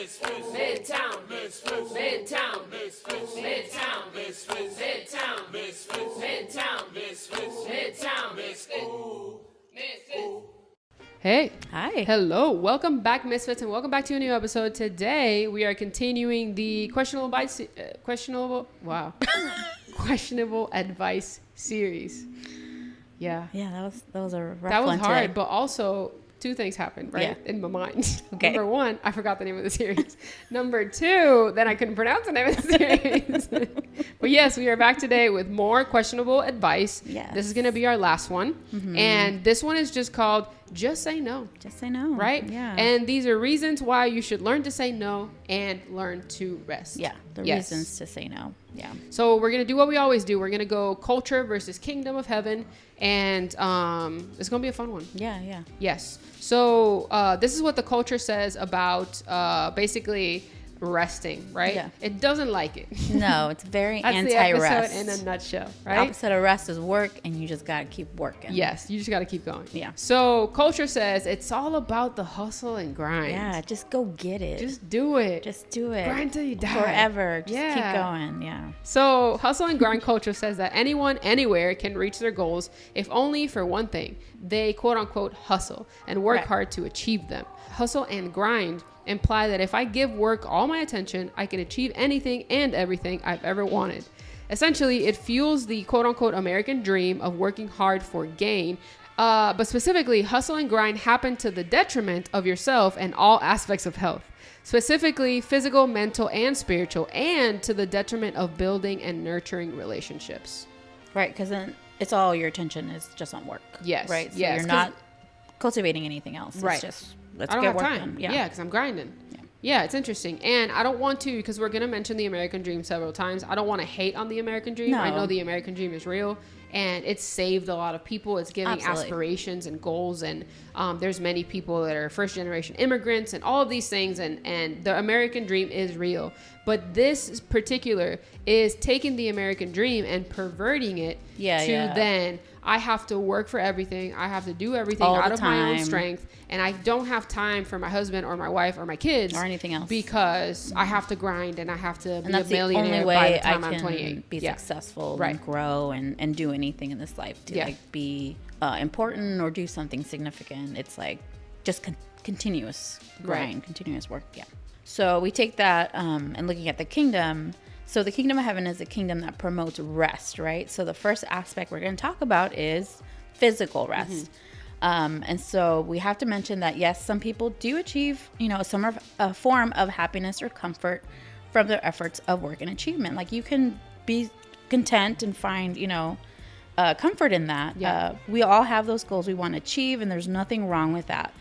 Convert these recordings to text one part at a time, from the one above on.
Misfits, Midtown, Misfits, Midtown, Misfits, Midtown, Misfits, Midtown, Misfits, Midtown, Misfits, Midtown, Misfits. Hey. Hi. Hello. Welcome back, Misfits, and welcome back to a new episode. Today, we are continuing the questionable advice series. Yeah. Yeah, that was a rough one. That was hard, today. but also two things happened, right? Yeah. In my mind. Okay. Number one, I forgot the name of the series. Number two, then I couldn't pronounce the name of the series. But yes, we are back today with more questionable advice. Yes. This is going to be our last one. Mm-hmm. And this one is just called Just Say No. Just say no. Right? Yeah. And these are reasons why you should learn to say no and learn to rest. Yeah. The reasons to say no. Yeah. So we're going to do what we always do. We're going to go culture versus kingdom of heaven. And it's going to be a fun one. Yeah. Yes. So this is what the culture says about basically resting, right? Yeah. It doesn't like it. No, it's very That's anti-rest. the episode in a nutshell, right? The opposite of rest is work, and you just got to keep working. Yes, you just got to keep going. Yeah. So culture says it's all about the hustle and grind. Yeah, just go get it. Just do it. Just do it. Grind till you die. Forever. Just Yeah. keep going. Yeah. So hustle and grind culture says that anyone, anywhere can reach their goals if only for one thing. They quote unquote hustle and work hard to achieve them. Hustle and grind imply that if I give work all my attention, I can achieve anything and everything I've ever wanted. Essentially, it fuels the quote unquote American dream of working hard for gain. But specifically, hustle and grind happen to the detriment of yourself and all aspects of health. Specifically, physical, mental, and spiritual, and to the detriment of building and nurturing relationships. Right, because then it's all your attention is just on work. Yes. Right. So yes, you're not cultivating anything else. Right. It's just let's I don't get have work time. done. Yeah, because I'm grinding. Yeah, it's interesting. And I don't want to, because we're going to mention the American dream several times. I don't want to hate on the American dream. No. I know the American dream is real and it's saved a lot of people. It's giving Absolutely. aspirations and goals. And there's many people that are first generation immigrants and all of these things. And the American dream is real. But this particular is taking the American dream and perverting it then I have to work for everything. I have to do everything all out of my own time. strength. And I don't have time for my husband or my wife or my kids. Or anything else. Because I have to grind and I have to And be that's a millionaire the only by way the time I I'm can 28. be successful Right. and grow and do anything in this life to like be important or do something significant. It's like just continuous grind, continuous work. Yeah. So we take that and looking at the kingdom. So the kingdom of heaven is a kingdom that promotes rest, right? So the first aspect we're going to talk about is physical rest. And so we have to mention that, yes, some people do achieve, a form of happiness or comfort from their efforts of work and achievement. Like you can be content and find, comfort in that. Yeah. We all have those goals we want to achieve, and there's nothing wrong with that.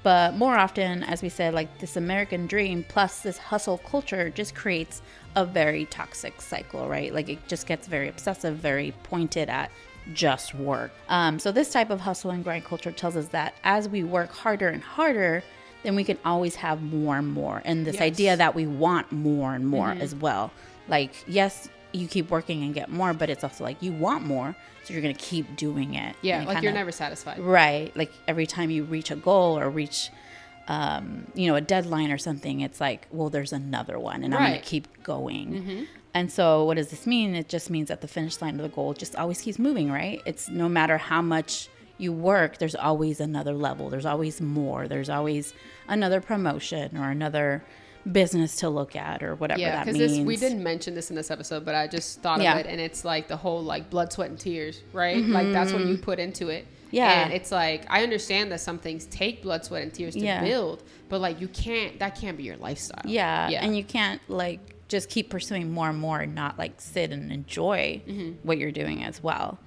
But more often, as we said, like this American dream plus this hustle culture just creates a very toxic cycle, right? Like it just gets very obsessive, very pointed at just work. So this type of hustle and grind culture tells us that as we work harder and harder, then we can always have more and more. And this idea that we want more and more as well. Like, yes, you keep working and get more, but it's also like you want more, so you're going to keep doing it. Yeah, like you're never satisfied. Right. Like every time you reach a goal or reach, a deadline or something, it's like, well, there's another one and I'm going to keep going. And so what does this mean? It just means that the finish line of the goal just always keeps moving, right? It's no matter how much you work, there's always another level. There's always more. There's always another promotion or another business to look at or whatever that means. Yeah, because we didn't mention this in this episode, but I just thought of it, and it's like the whole like blood, sweat, and tears, right? Like that's what you put into it. Yeah. And it's like, I understand that some things take blood, sweat, and tears to build, but like that can't be your lifestyle. Yeah. And you can't like just keep pursuing more and more and not like sit and enjoy what you're doing as well.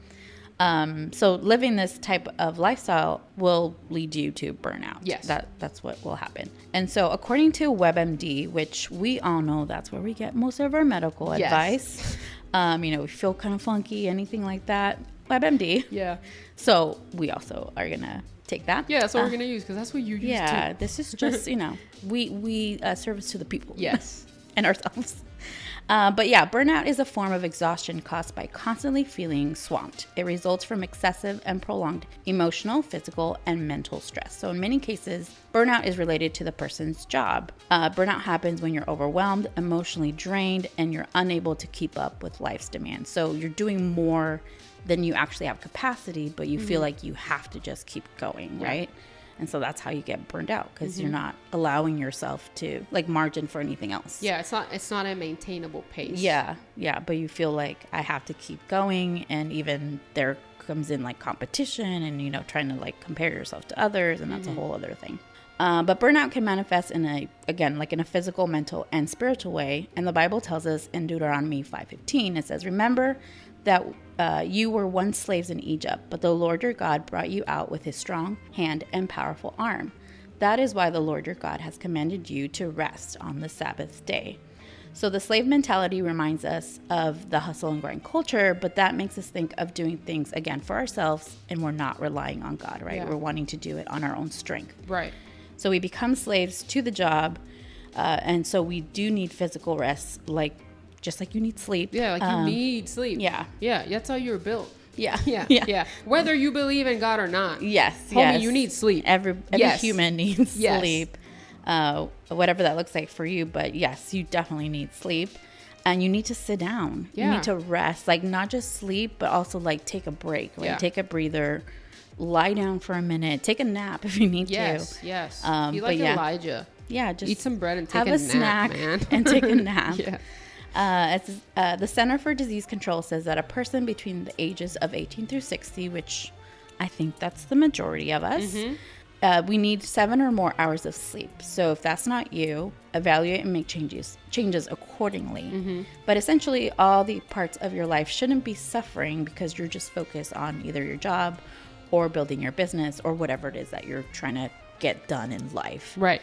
So living this type of lifestyle will lead you to burnout. Yes. That's what will happen. And so according to WebMD, which we all know that's where we get most of our medical advice. We feel kind of funky, anything like that. WebMD. Yeah. So we also are going to take that. Yeah, that's what we're going to use because that's what you use too. Yeah, this is just, we service to the people. Yes. And ourselves. But yeah, burnout is a form of exhaustion caused by constantly feeling swamped. It results from excessive and prolonged emotional, physical, and mental stress. So in many cases, burnout is related to the person's job. Burnout happens when you're overwhelmed, emotionally drained, and you're unable to keep up with life's demands. So you're doing more than you actually have capacity, but you feel like you have to just keep going, right? And so that's how you get burned out, because you're not allowing yourself to like margin for anything else. Yeah, it's not a maintainable pace. Yeah, but you feel like I have to keep going, and even there comes in like competition and, you know, trying to like compare yourself to others, and that's a whole other thing. But burnout can manifest in a physical, mental, and spiritual way. And the Bible tells us in Deuteronomy 5:15, it says, "Remember that you were once slaves in Egypt, but the Lord your God brought you out with his strong hand and powerful arm. That is why the Lord your God has commanded you to rest on the Sabbath day." So the slave mentality reminds us of the hustle and grind culture, but that makes us think of doing things again for ourselves, and we're not relying on God, right? Yeah. We're wanting to do it on our own strength. Right. So we become slaves to the job, and so we do need physical rest, just like you need sleep. Yeah, like you need sleep. Yeah. Yeah, that's how you were built. Yeah. Yeah. Whether you believe in God or not. Yes. Homie, yes. you need sleep. Every human needs Yes. sleep, whatever that looks like for you. But yes, you definitely need sleep, and you need to sit down. Yeah. You need to rest, like not just sleep, but also like take a break, right? Yeah. Take a breather, lie down for a minute, take a nap if you need to. Yes. Be like but yeah. Elijah. Yeah, just Eat some bread and take have a a nap, snack man. and take a nap. Yeah. The Center for Disease Control says that a person between the ages of 18 through 60, which I think that's the majority of us, we need 7 or more hours of sleep. So if that's not you, evaluate and make changes accordingly. But essentially, all the parts of your life shouldn't be suffering because you're just focused on either your job or building your business or whatever it is that you're trying to get done in life. Right.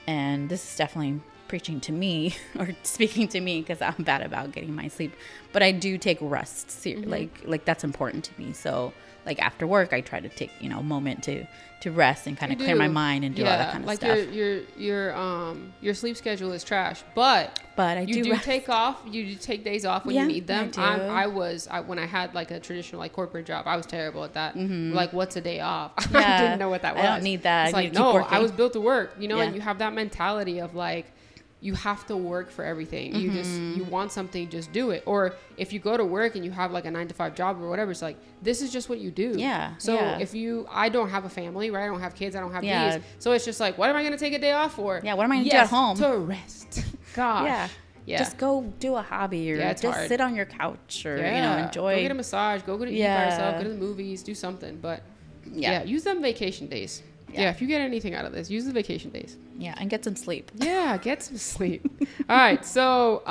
And this is definitely preaching to me or speaking to me, because I'm bad about getting my sleep, but I do take rest like that's important to me. So like after work, I try to take a moment to rest and kind of clear my mind and do all that kind of stuff. Your sleep schedule is trash, but I you do take off. You do take days off when you need them. I do. When I had like a traditional like corporate job, I was terrible at that. Like, what's a day off? Yeah. I didn't know what that was. I don't need that. It's I like, need to keep working. I was built to work. And Yeah. you have that mentality of like, you have to work for everything. You want something, just do it. Or if you go to work and you have like a 9-to-5 job or whatever, it's like, this is just what you do. Yeah. So yeah. I don't have a family, right? I don't have kids. I don't have these. So it's just like, what am I going to take a day off for? Yeah. What am I going to do at home? To rest. Gosh. Yeah. Yeah. Just go do a hobby or just hard. sit on your couch or, enjoy. Go get a massage. Go to eat by yourself. Go to the movies. Do something. But use them vacation days. Yeah, if you get anything out of this, use the vacation days. Yeah, and get some sleep. Yeah, get some sleep. All right, so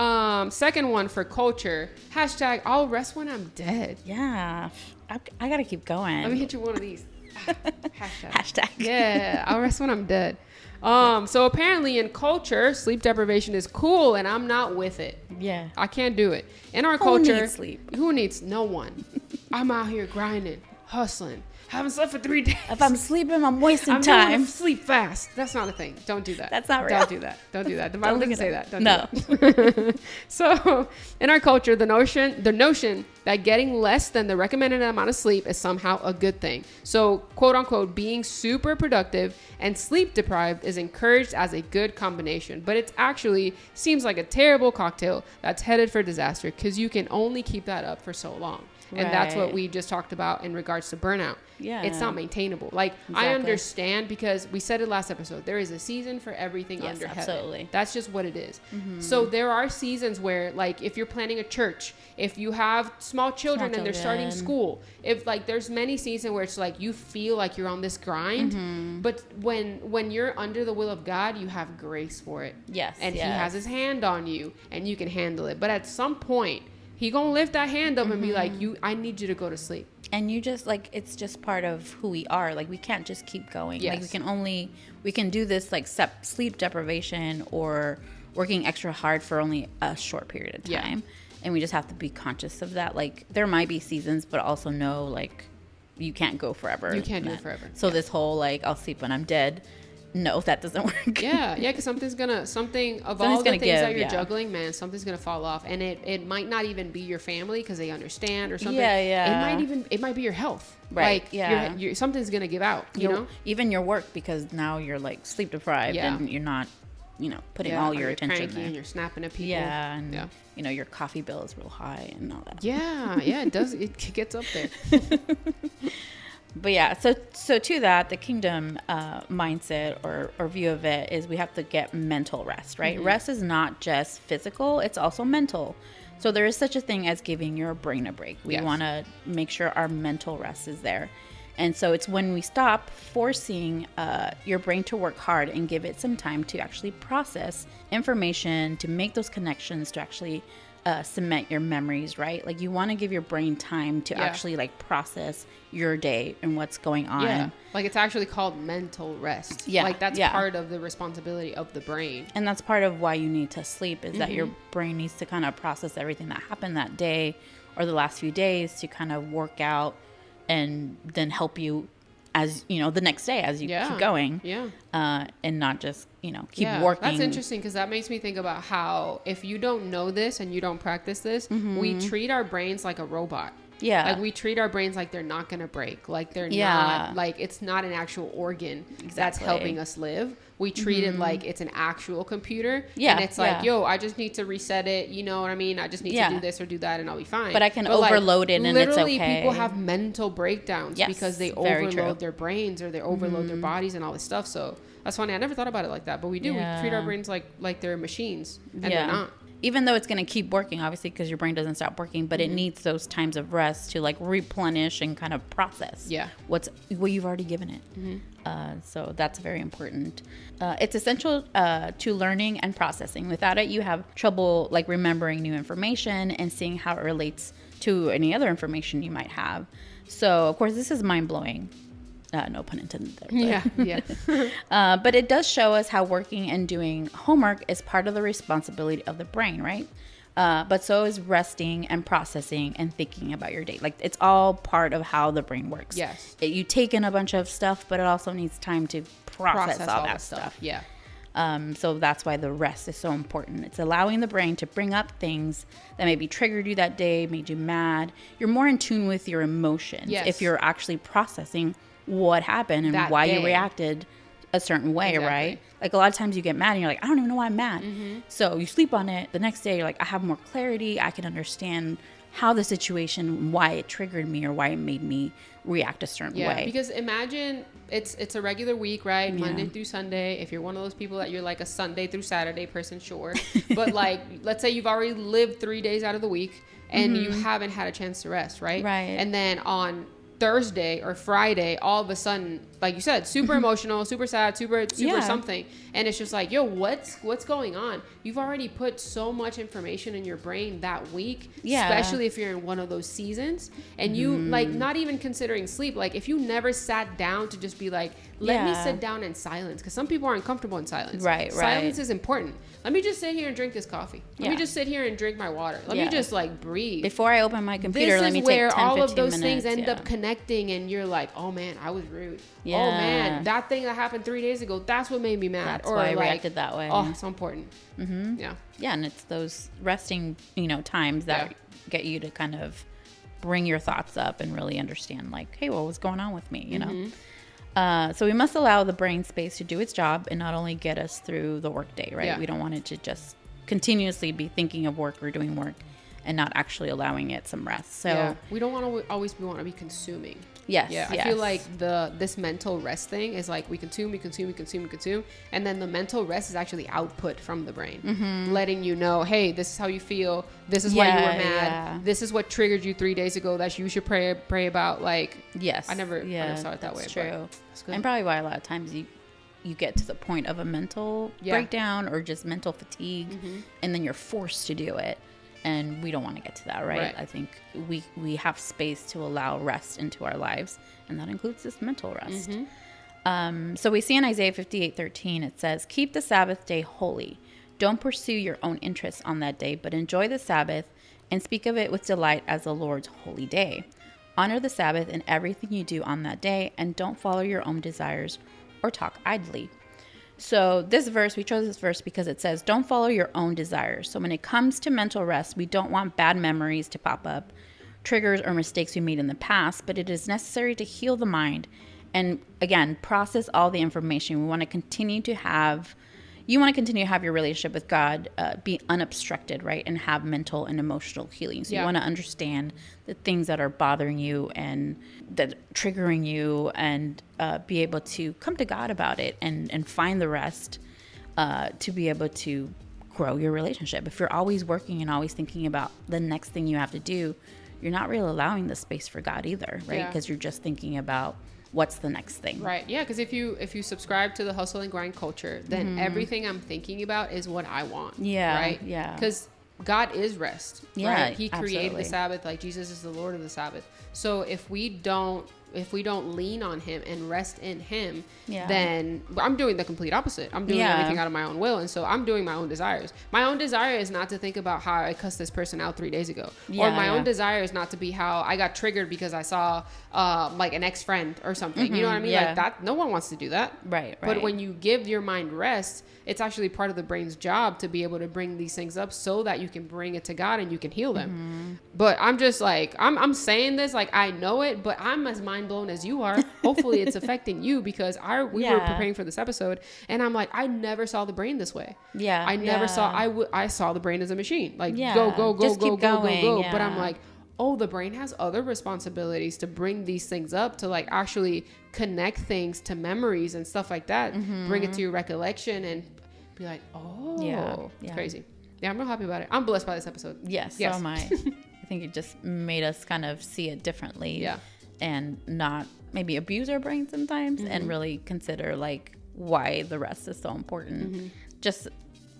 second one for culture, hashtag I'll rest when I'm dead. Yeah, I got to keep going. Let me hit you one of these. Hashtag. Yeah, I'll rest when I'm dead. So apparently in culture, sleep deprivation is cool, and I'm not with it. Yeah. I can't do it. In our culture, Who needs sleep? Who needs? No one. I'm out here grinding, hustling. Haven't slept for 3 days. If I'm sleeping, I'm wasting I'm time. doing a sleep fast. That's not a thing. Don't do that. That's not real. Don't do that. Don't do that. The Bible doesn't say that. Don't No. do that. So, in our culture, the notion that getting less than the recommended amount of sleep is somehow a good thing. So, quote unquote, being super productive and sleep deprived is encouraged as a good combination, but it actually seems like a terrible cocktail that's headed for disaster because you can only keep that up for so long. And that's what we just talked about in regards to burnout. Yeah. It's not maintainable. Like, Exactly. I understand, because we said it last episode, there is a season for everything under heaven. Absolutely. That's just what it is. So there are seasons where, like, if you're planning a church, if you have small children and they're starting school, if like there's many seasons where it's like you feel like you're on this grind, but when you're under the will of God, you have grace for it. Yes. And he has his hand on you and you can handle it. But at some point, he gonna lift that hand up and be like, I need you to go to sleep. And you just like, it's just part of who we are. Like, we can't just keep going. Yes. Like, we can do this like sleep deprivation or working extra hard for only a short period of time. And we just have to be conscious of that. Like, there might be seasons, but also know, like, you can't go forever. You can't do it forever. So this whole, like, I'll sleep when I'm dead no, that doesn't work. Yeah, because something's of all the things that you're juggling, man, something's gonna fall off, and it might not even be your family because they understand or something. It might be your health, right? Like, yeah, something's gonna give out, you know, even your work, because now you're like sleep deprived and you're not, putting all your attention there. And you're snapping at people. Yeah, and your coffee bill is real high and all that. Yeah, it does. It gets up there. But yeah, so to that, the kingdom mindset or view of it is we have to get mental rest, right? Mm-hmm. Rest is not just physical, it's also mental. So there is such a thing as giving your brain a break. We want to make sure our mental rest is there. And so it's when we stop forcing your brain to work hard and give it some time to actually process information, to make those connections, to actually cement your memories, right? Like, you want to give your brain time to actually like process your day and what's going on. Yeah, like it's actually called mental rest. Yeah, like that's part of the responsibility of the brain, and that's part of why you need to sleep, is that your brain needs to kind of process everything that happened that day or the last few days to kind of work out and then help you as the next day as you keep going, and not just keep working. That's interesting, because that makes me think about how, if you don't know this and you don't practice this, we treat our brains like a robot. Like, we treat our brains like they're not gonna break, like they're not, like it's not an actual organ that's helping us live. We treat it like it's an actual computer, and it's like, yo, I just need to reset it, you know what I mean? I just need to do this or do that and I'll be fine. But I can overload it, and it's okay. Literally, people have mental breakdowns because they overload their brains, or they overload their bodies and all this stuff. So that's funny. I never thought about it like that, but we do. We treat our brains like they're machines, and they're not. Even though it's going to keep working, obviously, because your brain doesn't stop working, but it needs those times of rest to like replenish and kind of process what you've already given it. So that's very important. It's essential to learning and processing. Without it, you have trouble like remembering new information and seeing how it relates to any other information you might have. So, of course, this is mind-blowing. No pun intended there. But it does show us how working and doing homework is part of the responsibility of the brain, right? But so is resting and processing and thinking about your day. Like, it's all part of how the brain works. Yes. You take in a bunch of stuff, but it also needs time to process all that stuff. Yeah. So that's why the rest is so important. It's allowing the brain to bring up things that maybe triggered you that day, made you mad. You're more in tune with your emotions if you're actually processing what happened and why you reacted a certain way, right? Like, a lot of times you get mad and you're like, I don't even know why I'm mad. So you sleep on it. The next day you're like, I have more clarity. I can understand how the situation, why it triggered me or why it made me react a certain way. Because imagine it's a regular week, right? Monday through Sunday. If you're one of those people that you're like a Sunday through Saturday person, sure. But like, let's say you've already lived 3 days out of the week and you haven't had a chance to rest, right? Right. And then on Thursday or Friday, all of a sudden, like you said, super emotional, super sad, super something, and it's just like, yo, what's going on? You've already put so much information in your brain that week, especially if you're in one of those seasons, and you like, not even considering sleep, like if you never sat down to just be like, let me sit down in silence, because some people aren't comfortable in silence. Silence is important. Let me just sit here and drink this coffee. Let me just sit here and drink my water. Let me just like breathe before I open my computer. Let me take 10-15 minutes. This is where all of those things end up connecting, and you're like, oh man, I was rude. Oh man, that thing that happened 3 days ago, that's what made me mad. That's why I reacted that way. Oh, so important. Yeah, and it's those resting, times that get you to kind of bring your thoughts up and really understand, like, hey, well, what's going on with me, you know? So we must allow the brain space to do its job and not only get us through the workday, right? We don't want it to just continuously be thinking of work or doing work and not actually allowing it some rest. So we don't want to always want to be consuming. Yes. I feel like this mental rest thing is like we consume, and then the mental rest is actually output from the brain, letting you know, hey, this is how you feel, this is why you were mad, this is what triggered you 3 days ago that you should pray about. Like, I never saw it that way. True. And probably why a lot of times you get to the point of a mental breakdown or just mental fatigue, and then you're forced to do it. And we don't want to get to that, right? I think we have space to allow rest into our lives, and that includes this mental rest. So we see in Isaiah 58:13, it says, keep the Sabbath day holy. Don't pursue your own interests on that day, but enjoy the Sabbath and speak of it with delight as the Lord's holy day. Honor the Sabbath in everything you do on that day, and don't follow your own desires or talk idly. So we chose this verse because it says, don't follow your own desires. So when it comes to mental rest, we don't want bad memories to pop up, triggers or mistakes we made in the past, but it is necessary to heal the mind and, again, process all the information. We want to continue to have your relationship with God be unobstructed, right? And have mental and emotional healing. So you want to understand the things that are bothering you and that are triggering you, and be able to come to God about it and find the rest to be able to grow your relationship. If you're always working and always thinking about the next thing you have to do, you're not really allowing the space for God either, right? Because you're just thinking about what's the next thing. Right. Yeah. Because if you subscribe to the hustle and grind culture, then everything I'm thinking about is what I want. Yeah. Right. Yeah. Because God is rest. Yeah. Right? He created the Sabbath. Like, Jesus is the Lord of the Sabbath. So if we don't lean on him and rest in him, then I'm doing the complete opposite. I'm doing everything out of my own will. And so I'm doing my own desires. My own desire is not to think about how I cussed this person out 3 days ago. Or my own desire is not to be how I got triggered because I saw like an ex-friend or something. You know what I mean? Like that, no one wants to do that. Right. But when you give your mind rest, it's actually part of the brain's job to be able to bring these things up so that you can bring it to God and you can heal them. But I'm just like, I'm saying this like I know it, but I'm as mind blown as you are. Hopefully it's affecting you, because we were preparing for this episode and I'm like, I never saw the brain this way. I never saw, I saw the brain as a machine. Like go. But I'm like, oh, the brain has other responsibilities to bring these things up, to like actually connect things to memories and stuff like that, bring it to your recollection and be like, oh, it's crazy. Yeah, I'm real happy about it. I'm blessed by this episode. Yes. So am I. I think it just made us kind of see it differently. Yeah. And not maybe abuse our brain sometimes, and really consider like why the rest is so important. Just,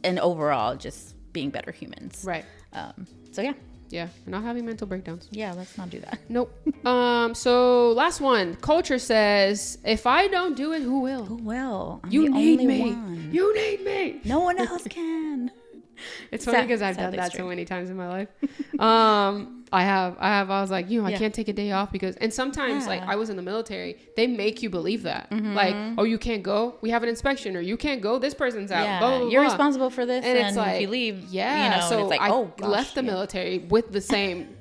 and overall, just being better humans. Right. So yeah. Yeah, not having mental breakdowns. Yeah, let's not do that. Nope. So last one. Culture says, if I don't do it, who will? Who will? You need me. You need me. No one else can. It's funny because I've done that so many times in my life. I was like, I can't take a day off because, and sometimes like I was in the military, they make you believe that. Like, oh, you can't go, we have an inspection, or you can't go, this person's out. Blah, blah, blah. You're responsible for this. And it's like, if you leave, so it's like, I left the military with the same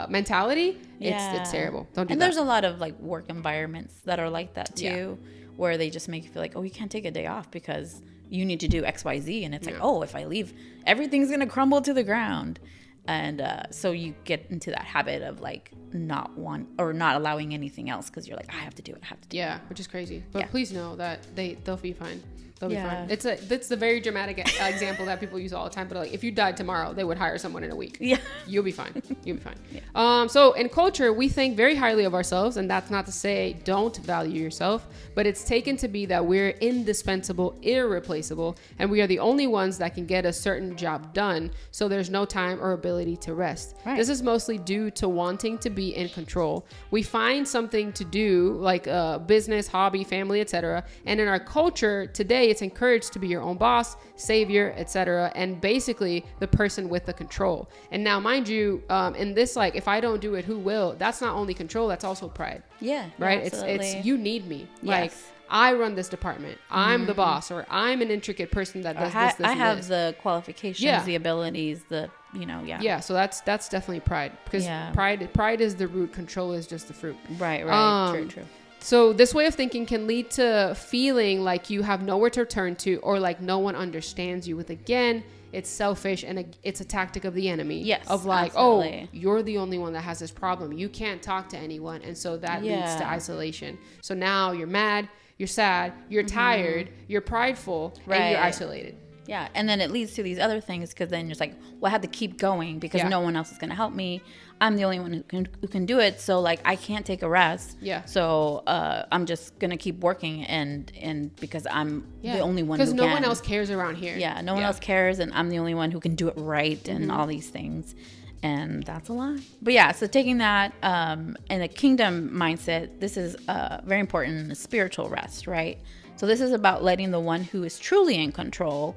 mentality. It's terrible. Don't do that. And there's a lot of like work environments that are like that too, where they just make you feel like, oh, you can't take a day off because you need to do X, Y, Z. And it's like, oh, if I leave, everything's going to crumble to the ground. And so you get into that habit of like not allowing anything else because you're like, I have to do it. Yeah, which is crazy. But please know that they'll be fine. They'll be fine. It's the very dramatic example that people use all the time. But like, if you died tomorrow, they would hire someone in a week. Yeah, you'll be fine. You'll be fine. Yeah. So in culture, we think very highly of ourselves, and that's not to say don't value yourself, but it's taken to be that we're indispensable, irreplaceable, and we are the only ones that can get a certain job done. So there's no time or ability to rest. Right. This is mostly due to wanting to be in control. We find something to do, like a business, hobby, family, etc. And in our culture today, it's encouraged to be your own boss, savior, etc., and basically the person with the control. And now, mind you, in this, like, if I don't do it, who will? That's not only control, that's also pride. Yeah, right. It's you need me. Yes. Like, I run this department. I'm the boss, or I'm an intricate person that does this. I have the qualifications, the abilities, Yeah. So that's definitely pride, because pride is the root. Control is just the fruit. Right. True. So this way of thinking can lead to feeling like you have nowhere to turn to, or like no one understands you. With, again, it's selfish, and it's a tactic of the enemy. Yes, of like, absolutely. Oh, you're the only one that has this problem. You can't talk to anyone, and so that leads to isolation. So now you're mad, you're sad, you're tired, you're prideful, and you're isolated. Yeah, and then it leads to these other things, because then you're just like, well, I have to keep going because no one else is going to help me. I'm the only one who can do it, so like I can't take a rest. Yeah. So I'm just gonna keep working, and because I'm the only one. Because no one else cares around here. Yeah, no one else cares, and I'm the only one who can do it right, and all these things, and that's a lie. But yeah, so taking that in a kingdom mindset, this is very important in the spiritual rest, right? So this is about letting the one who is truly in control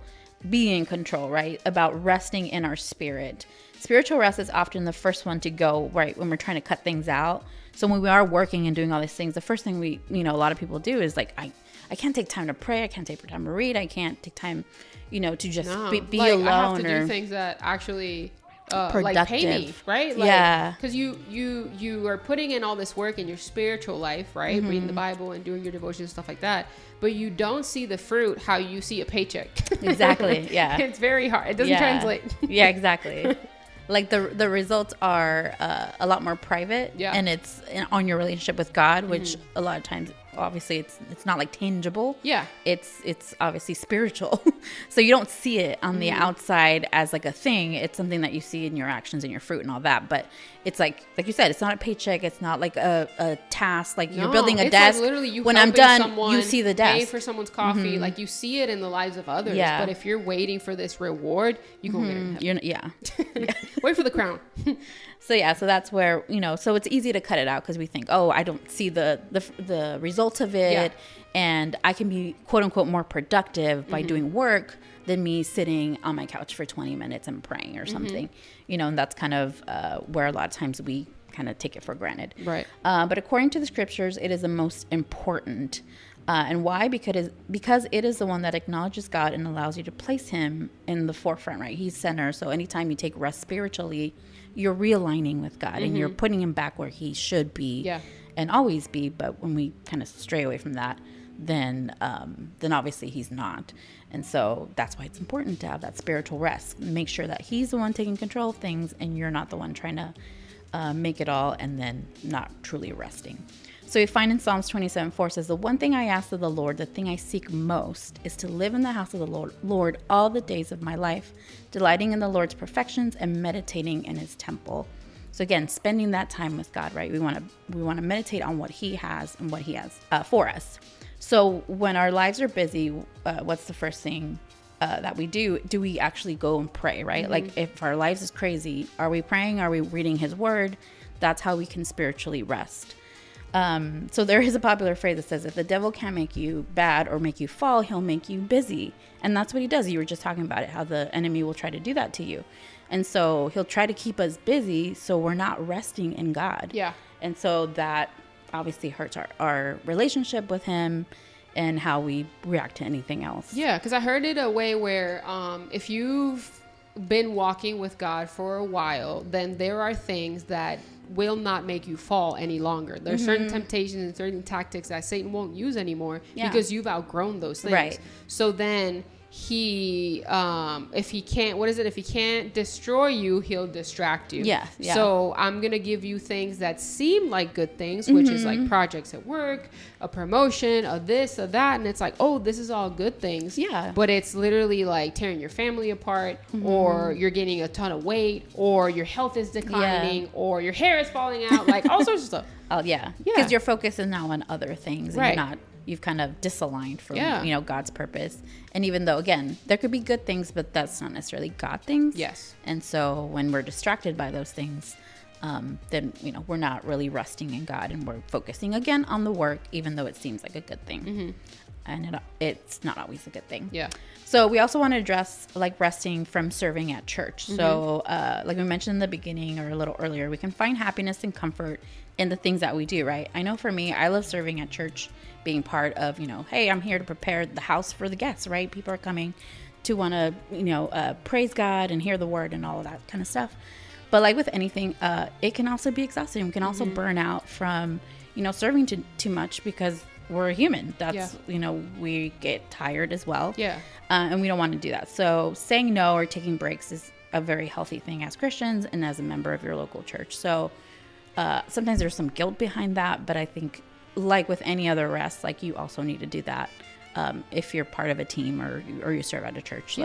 be in control, right? About resting in our spirit. Spiritual rest is often the first one to go, right, when we're trying to cut things out. So when we are working and doing all these things, the first thing a lot of people do is like, I I can't take time to pray. I can't take time to read. I can't take time, to just be like, alone. I have to do things that actually like pay me, right? Like, yeah. Because you are putting in all this work in your spiritual life, right? Reading the Bible and doing your devotions and stuff like that. But you don't see the fruit how you see a paycheck. Exactly. Yeah. It's very hard. It doesn't translate. Yeah, exactly. Like the results are a lot more private, and it's on your relationship with God, which a lot of times, obviously, it's not like tangible. Yeah, it's obviously spiritual, so you don't see it on the outside as like a thing. It's something that you see in your actions and your fruit and all that. But it's like you said, it's not a paycheck. It's not like a task. Like you're building a desk. Like literally, you when I'm done, you see the desk. Pay for someone's coffee. Like you see it in the lives of others. Yeah. But if you're waiting for this reward, you go get it. In heaven. Wait for the crown. So that's where, so it's easy to cut it out because we think, oh, I don't see the results of it, and I can be quote unquote more productive by doing work than me sitting on my couch for 20 minutes and praying or something, and that's kind of where a lot of times we kind of take it for granted. Right. But according to the scriptures, it is the most important. And why? Because it is the one that acknowledges God and allows you to place him in the forefront, right? He's center. So anytime you take rest spiritually, you're realigning with God and you're putting him back where he should be and always be. But when we kind of stray away from that, then obviously he's not. And so that's why it's important to have that spiritual rest. Make sure that he's the one taking control of things and you're not the one trying to make it all and then not truly resting. So we find in Psalms 27:4 says, the one thing I ask of the Lord, the thing I seek most, is to live in the house of the Lord all the days of my life, delighting in the Lord's perfections and meditating in his temple. So again, spending that time with God, right? We want to meditate on what he has and what he has for us. So when our lives are busy, what's the first thing that we do? Do we actually go and pray, right? Like if our lives is crazy, are we praying? Are we reading his word? That's how we can spiritually rest. So there is a popular phrase that says, if the devil can't make you bad or make you fall, he'll make you busy. And that's what he does. You were just talking about it, how the enemy will try to do that to you. And so he'll try to keep us busy so we're not resting in God. Yeah. And so that obviously hurts our relationship with him and how we react to anything else. Yeah, because I heard it a way where if you've been walking with God for a while, then there are things that will not make you fall any longer. There's certain temptations and certain tactics that Satan won't use anymore because you've outgrown those things. Right. So then he if he can't destroy you, he'll distract you. Yeah. So I'm gonna give you things that seem like good things, which is like projects at work, a promotion, a this, a that, and it's like, oh, this is all good things. Yeah. But it's literally like tearing your family apart, or you're gaining a ton of weight, or your health is declining, or your hair is falling out, like all sorts of stuff. Oh yeah. Because your focus is now on other things, and you've kind of disaligned from God's purpose. And even though, again, there could be good things, but that's not necessarily God things. Yes. And so when we're distracted by those things, then we're not really resting in God, and we're focusing again on the work, even though it seems like a good thing. And it's not always a good thing. Yeah. So we also want to address like resting from serving at church. So like we mentioned in the beginning or a little earlier, we can find happiness and comfort in the things that we do, right? I know for me, I love serving at church, being part of, hey, I'm here to prepare the house for the guests, right? People are coming to want to, praise God and hear the word and all of that kind of stuff. But like with anything, it can also be exhausting. We can also burn out from, serving too much because we're human. That's, we get tired as well. Yeah. And we don't want to do that. So saying no or taking breaks is a very healthy thing as Christians and as a member of your local church. So sometimes there's some guilt behind that, but I think like with any other rest, like you also need to do that if you're part of a team or you serve at a church.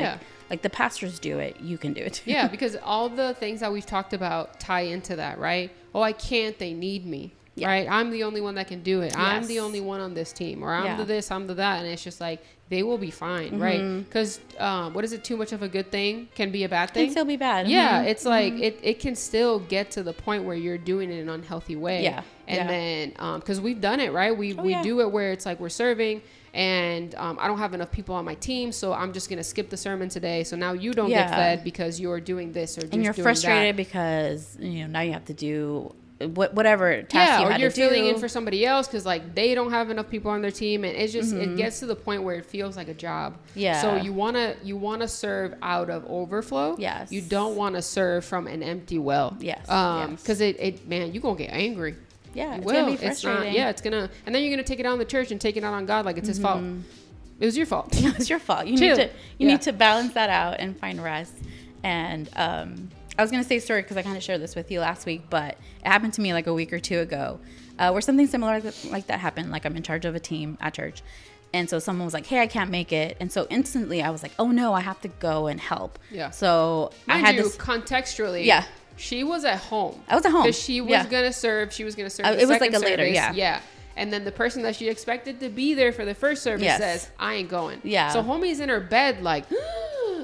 Like the pastors do it, you can do it too. Yeah, because all the things that we've talked about tie into that, right? Oh, I can't, they need me. Yeah. Right? I'm the only one that can do it. Yes. I'm the only one on this team, or I'm the this, I'm the that. And it's just like, they will be fine, right? Because what is it? Too much of a good thing can be a bad thing. Can still be bad. Yeah. It's like, it can still get to the point where you're doing it in an unhealthy way. Yeah. And then, because we've done it, right? We do it where it's like we're serving and I don't have enough people on my team, so I'm just going to skip the sermon today. So now you don't get fed because you're doing this or just and you're doing frustrated that. Because, now you have to do whatever task you or had you're to do. filling in for somebody else because like they don't have enough people on their team, and it's just it gets to the point where it feels like a job. Yeah. So you wanna serve out of overflow. Yes. You don't want to serve from an empty well. Yes. Because it man, you gonna get angry. Yeah. You It's will. gonna be It's frustrating. not. Yeah. It's gonna. And then you're gonna take it out on the church and take it out on God like it's his fault. It was your fault. It's your fault. You Chill. need to balance that out and find rest. And I was gonna say story because I kind of shared this with you last week, but it happened to me like a week or two ago, where something similar like that happened. Like I'm in charge of a team at church, and so someone was like, "Hey, I can't make it," and so instantly I was like, "Oh no, I have to go and help." Yeah. So Mind I had you, this. contextually. Yeah. She was at home. I was at home. Because she was gonna serve. She was gonna serve. The It was like second a later, service. yeah. Yeah. And then the person that she expected to be there for the first service Yes. says, "I ain't going." Yeah. So homie's in her bed like,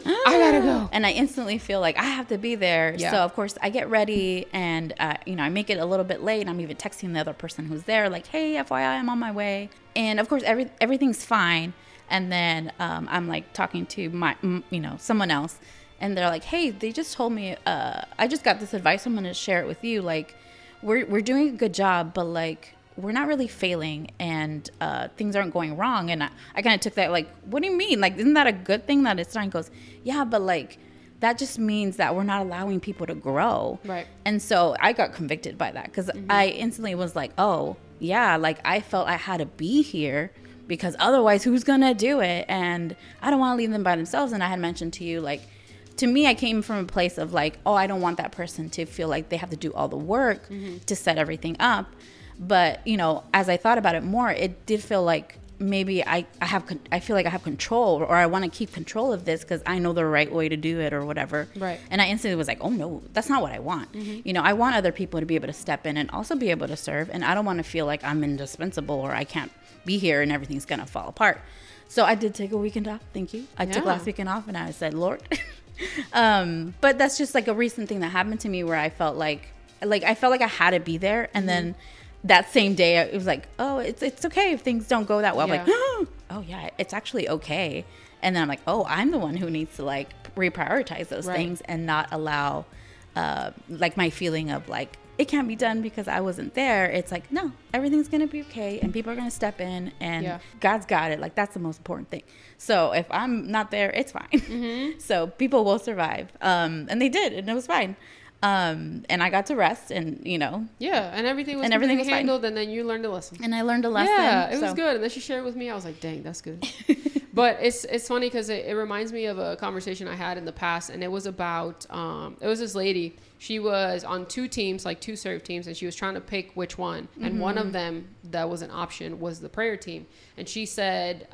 I gotta go. And I instantly feel like I have to be there. Yeah. So of course I get ready and I make it a little bit late. I'm even texting the other person who's there like, "Hey, FYI, I'm on my way." And of course everything's fine. And then I'm like talking to my someone else, and they're like, "Hey, they just told me I just got this advice. I'm gonna share it with you. Like, we're doing a good job, but like we're not really failing, and things aren't going wrong." And I kind of took that like, "What do you mean? Like, isn't that a good thing that it's not?" And goes, "Yeah, but like that just means that we're not allowing people to grow." Right. And so I got convicted by that because I instantly was like, "Oh yeah, like I felt I had to be here because otherwise who's gonna do it? And I don't want to leave them by themselves." And I had mentioned to you, like, to me, I came from a place of like, oh, I don't want that person to feel like they have to do all the work to set everything up. But, as I thought about it more, it did feel like maybe I feel like I have control, or I want to keep control of this because I know the right way to do it or whatever. Right. And I instantly was like, oh no, that's not what I want. I want other people to be able to step in and also be able to serve. And I don't want to feel like I'm indispensable or I can't be here and everything's going to fall apart. So I did take a weekend off. Thank you. I took last weekend off and I said, Lord. But that's just like a recent thing that happened to me where I felt like I felt like I had to be there. And then that same day it was like, oh, it's okay if things don't go that well. Yeah. I'm like, oh yeah, it's actually okay. And then I'm like, oh, I'm the one who needs to like reprioritize those things and not allow like my feeling of like, it can't be done because I wasn't there. It's like, no, everything's going to be okay. And people are going to step in and God's got it. Like, that's the most important thing. So if I'm not there, it's fine. So people will survive. And they did, and it was fine. And I got to rest and, Yeah. And everything was handled. Fine. And then you learned a lesson. And I learned a lesson. Yeah, it was good. And then she shared it with me. I was like, dang, that's good. But it's funny because it reminds me of a conversation I had in the past. And it was about, it was this lady. She was on two teams, like two serve teams, and she was trying to pick which one. And one of them that was an option was the prayer team. And she said,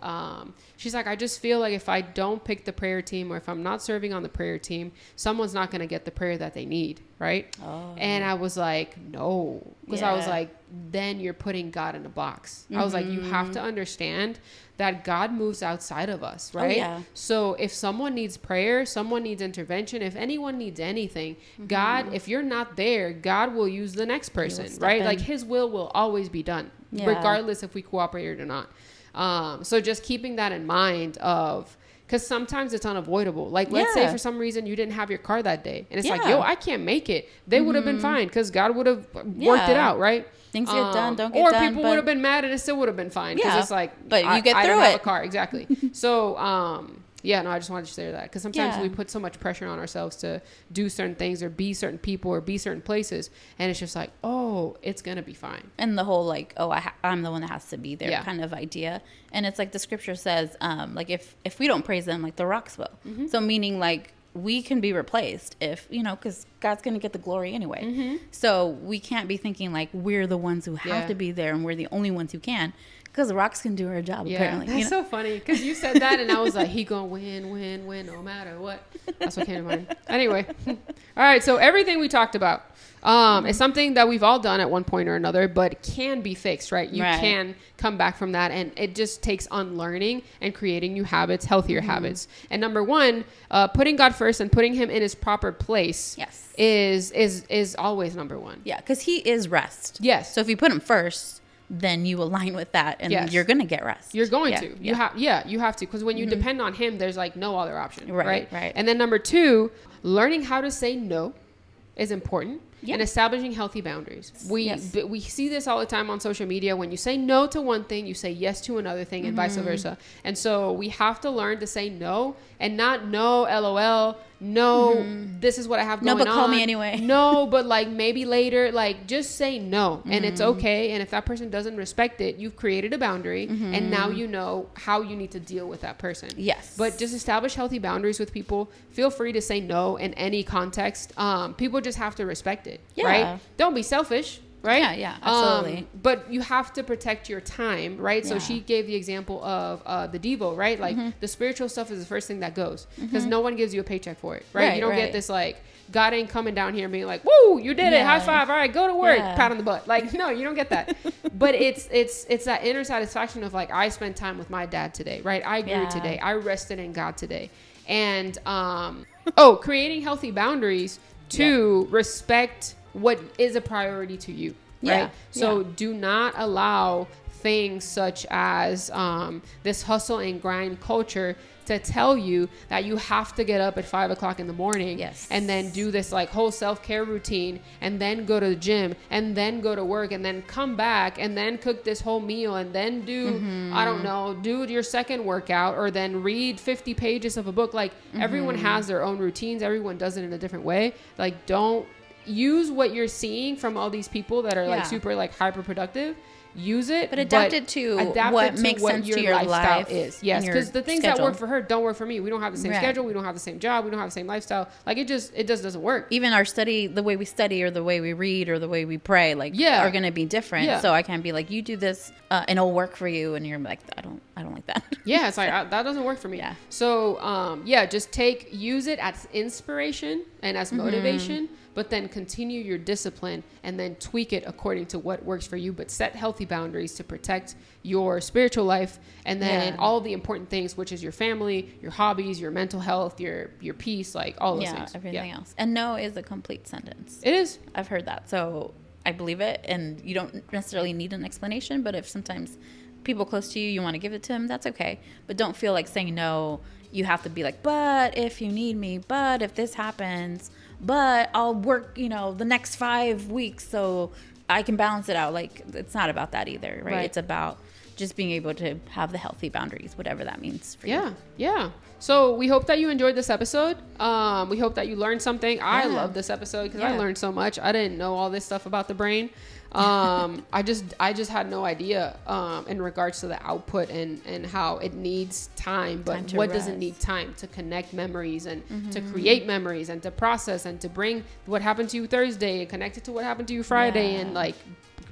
she's like, I just feel like if I don't pick the prayer team or if I'm not serving on the prayer team, someone's not going to get the prayer that they need. Right. Oh. And I was like, no, because I was like, then you're putting God in a box. I was like, you have to understand that God moves outside of us, right? Oh, yeah. So if someone needs prayer, someone needs intervention, if anyone needs anything, God, if you're not there, God will use the next person, right? Like his will always be done, regardless if we cooperate or not. So just keeping that in mind of, because sometimes it's unavoidable. Like, let's say for some reason you didn't have your car that day. And it's like, yo, I can't make it. They would have been fine because God would have worked it out, right? Things get done, don't get done. Or people would have been mad and it still would have been fine. Because it's like, but you get through I don't it. have a car. Exactly. So, I just wanted to share that. Because sometimes we put so much pressure on ourselves to do certain things or be certain people or be certain places. And it's just like, oh, it's going to be fine. And the whole like, oh, I'm the one that has to be there kind of idea. And it's like the scripture says, like if we don't praise them, like the rocks will. So meaning like we can be replaced if, because God's going to get the glory anyway. So we can't be thinking like we're the ones who have to be there and we're the only ones who can. Because the rocks can do her job, apparently. That's so funny. Because you said that, and I was like, he gonna win, no matter what. That's what came to mind. Anyway. All right, so everything we talked about is something that we've all done at one point or another, but can be fixed, right? You can come back from that, and it just takes unlearning and creating new habits, healthier habits. And number one, putting God first and putting him in his proper place is always number one. Yeah, because he is rest. Yes. So if you put him first, then you align with that and you're going to get rest. You're going to. You have to. Because when you depend on him, there's like no other option. Right. And then number two, learning how to say no is important. Yeah. And establishing healthy boundaries. We see this all the time on social media. When you say no to one thing, you say yes to another thing, and vice versa. And so we have to learn to say no, and not no, LOL, no, this is what I have going on. No, but call me anyway. No, but like maybe later, like just say no, and it's okay. And if that person doesn't respect it, you've created a boundary, and now you know how you need to deal with that person. Yes. But just establish healthy boundaries with people. Feel free to say no in any context. People just have to respect it, right? Don't be selfish, right? Yeah, absolutely. But you have to protect your time, right? So she gave the example of the Devo, right? Like the spiritual stuff is the first thing that goes, because no one gives you a paycheck for it, right? You don't get this like, God ain't coming down here and being like, woo, you did it, high five, all right, go to work, pat on the butt. Like, no, you don't get that. But it's that inner satisfaction of like, I spent time with my dad today, right? I grew today. I rested in God today. And creating healthy boundaries to respect what is a priority to you, right? So do not allow things such as this hustle and grind culture to tell you that you have to get up at 5 o'clock in the morning and then do this like whole self-care routine, and then go to the gym, and then go to work, and then come back, and then cook this whole meal, and then do I don't know, do your second workout, or then read 50 pages of a book. Like everyone has their own routines, everyone does it in a different way. Like, don't use what you're seeing from all these people that are like super like hyper productive. Use it, but adapt it to what makes sense to your lifestyle life is. Yes, because the things that work for her don't work for me. We don't have the same schedule. We don't have the same job. We don't have the same lifestyle. Like it just doesn't work. Even our study, the way we study, or the way we read, or the way we pray, like are going to be different. So I can't be like, you do this and it'll work for you, and you're like, I don't like that. Yeah, it's like that doesn't work for me. Yeah. So just use it as inspiration and as motivation. But then continue your discipline and then tweak it according to what works for you. But set healthy boundaries to protect your spiritual life, and then all the important things, which is your family, your hobbies, your mental health, your peace, like all those things. Everything else. And no is a complete sentence. It is. I've heard that. So I believe it. And you don't necessarily need an explanation. But if sometimes people close to you want to give it to them, that's okay. But don't feel like saying no. You have to be like, but if you need me, but if this happens, but I'll work, the next 5 weeks so I can balance it out. Like, it's not about that either, right? It's about just being able to have the healthy boundaries, whatever that means for you. Yeah. So we hope that you enjoyed this episode. We hope that you learned something. I love this episode because I learned so much. I didn't know all this stuff about the brain. I just had no idea in regards to the output and how it needs time, but what does it need time to connect memories and to create memories and to process and to bring what happened to you Thursday and connect it to what happened to you Friday and like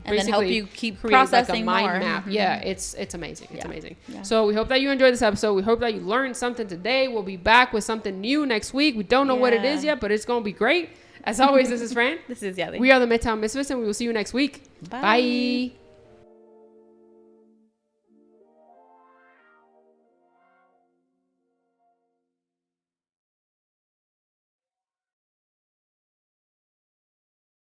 and then help you keep create processing like a mind more. map. Yeah, it's amazing. It's amazing. Yeah. So we hope that you enjoyed this episode. We hope that you learned something today. We'll be back with something new next week. We don't know what it is yet, but it's going to be great. As always, this is Fran. This is Yadi. We are the Midtown Misfits, and we will see you next week. Bye.